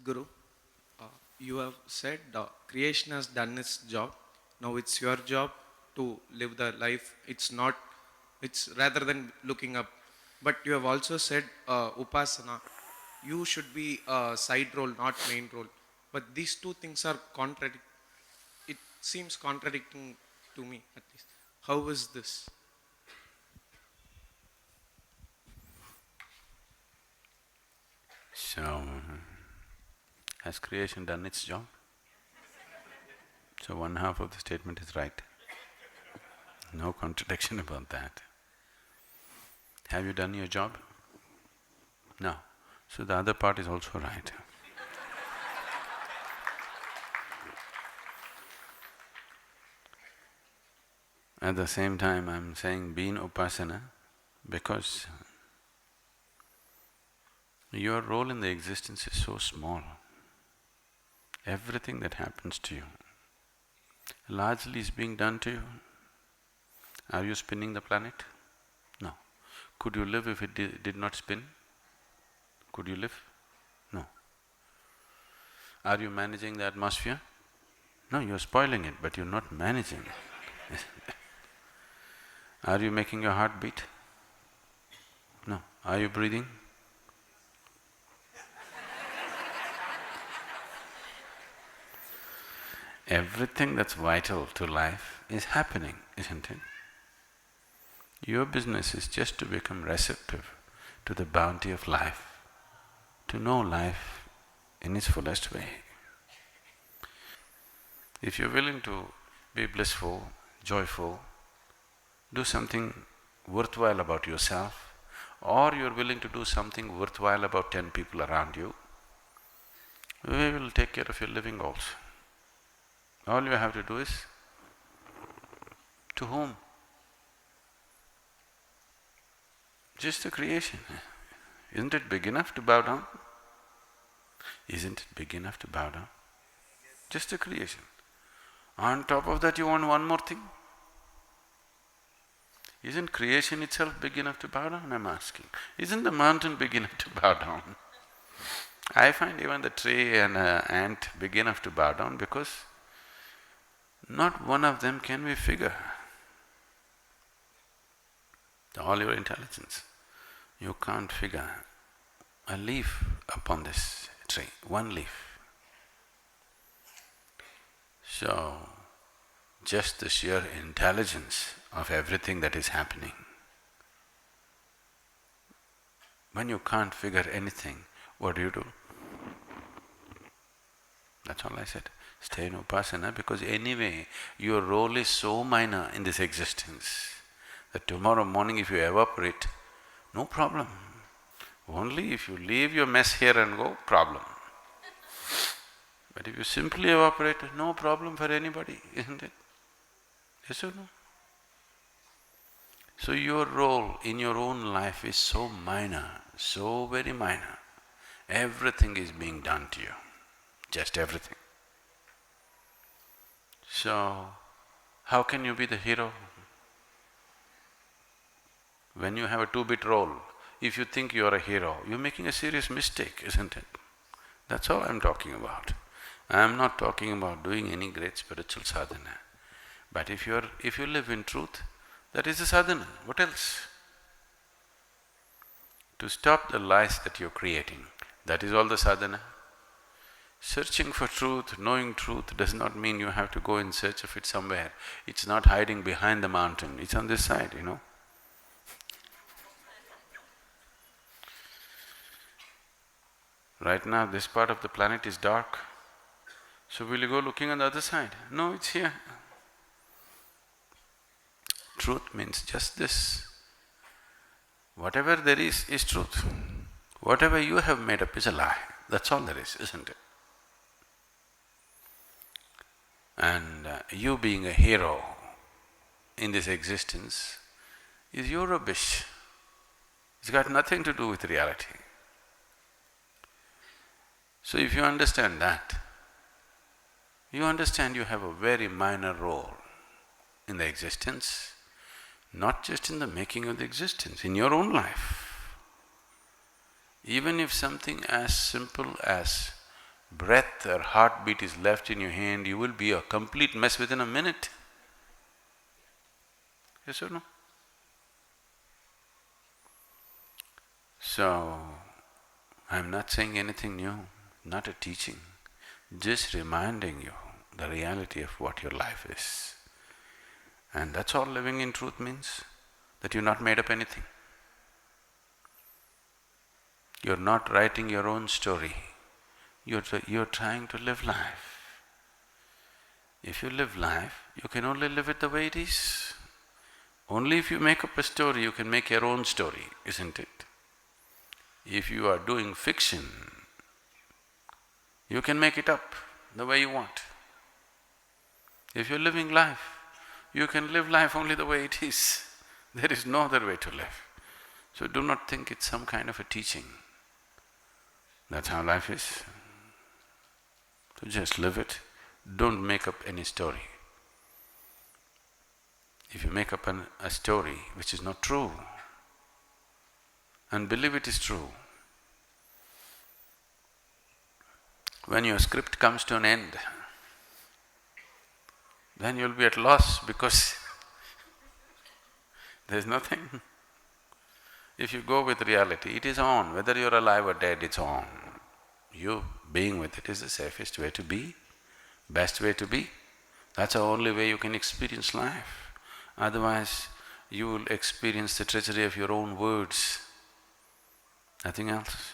Guru, uh, you have said creation has done its job. Now it's your job to live the life. It's rather than looking up. But you have also said Upasana, you should be a side role, not main role. But these two things are it seems contradicting to me at least. How is this? So, has creation done its job? So one half of the statement is right. No contradiction about that. Have you done your job? No. So the other part is also right. At the same time, I'm saying be in Upasana because your role in the existence is so small. Everything that happens to you largely is being done to you. Are you spinning the planet? No. Could you live if it did not spin? Could you live? No. Are you managing the atmosphere? No, you're spoiling it, but you're not managing it. Are you making your heart beat? No. Are you breathing? Everything that's vital to life is happening, isn't it? Your business is just to become receptive to the bounty of life, to know life in its fullest way. If you're willing to be blissful, joyful, do something worthwhile about yourself, or you're willing to do something worthwhile about 10 people around you, we will take care of your living also. All you have to do is, to whom? Just the creation. Isn't it big enough to bow down? Isn't it big enough to bow down? Just the creation. On top of that you want one more thing? Isn't creation itself big enough to bow down, I'm asking? Isn't the mountain big enough to bow down? I find even the tree and an ant big enough to bow down because not one of them can we figure. All your intelligence, you can't figure a leaf upon this tree, one leaf. So, just the sheer intelligence of everything that is happening. When you can't figure anything, what do? That's all I said. Stay in Upasana because anyway, your role is so minor in this existence that tomorrow morning if you evaporate, no problem. Only if you leave your mess here and go, problem. But if you simply evaporate, no problem for anybody, isn't it? Yes or no? So your role in your own life is so minor, so very minor. Everything is being done to you, just everything. So, how can you be the hero? When you have a two-bit role, if you think you are a hero, you're making a serious mistake, isn't it? That's all I'm talking about. I'm not talking about doing any great spiritual sadhana. But if you live in truth, that is the sadhana. What else? To stop the lies that you're creating, that is all the sadhana. Searching for truth, knowing truth does not mean you have to go in search of it somewhere. It's not hiding behind the mountain, it's on this side, you know. Right now, this part of the planet is dark. So will you go looking on the other side? No, it's here. Truth means just this. Whatever there is truth. Whatever you have made up is a lie. That's all there is, isn't it? And you being a hero in this existence is your rubbish. It's got nothing to do with reality. So if you understand that, you understand you have a very minor role in the existence, not just in the making of the existence, in your own life. Even if something as simple as breath or heartbeat is left in your hand, you will be a complete mess within a minute. Yes or no? So, I'm not saying anything new, not a teaching, just reminding you the reality of what your life is. And that's all living in truth means, that you've not made up anything. You're not writing your own story, you're trying to live life. If you live life, you can only live it the way it is. Only if you make up a story, you can make your own story, isn't it? If you are doing fiction, you can make it up the way you want. If you're living life, you can live life only the way it is. There is no other way to live. So do not think it's some kind of a teaching. That's how life is. So just live it. Don't make up any story. If you make up a story which is not true and believe it is true, when your script comes to an end, then you'll be at loss because there's nothing. If you go with reality, it is on. Whether you're alive or dead, it's on. You being with it is the safest way to be, best way to be. That's the only way you can experience life. Otherwise, you will experience the treachery of your own words, nothing else.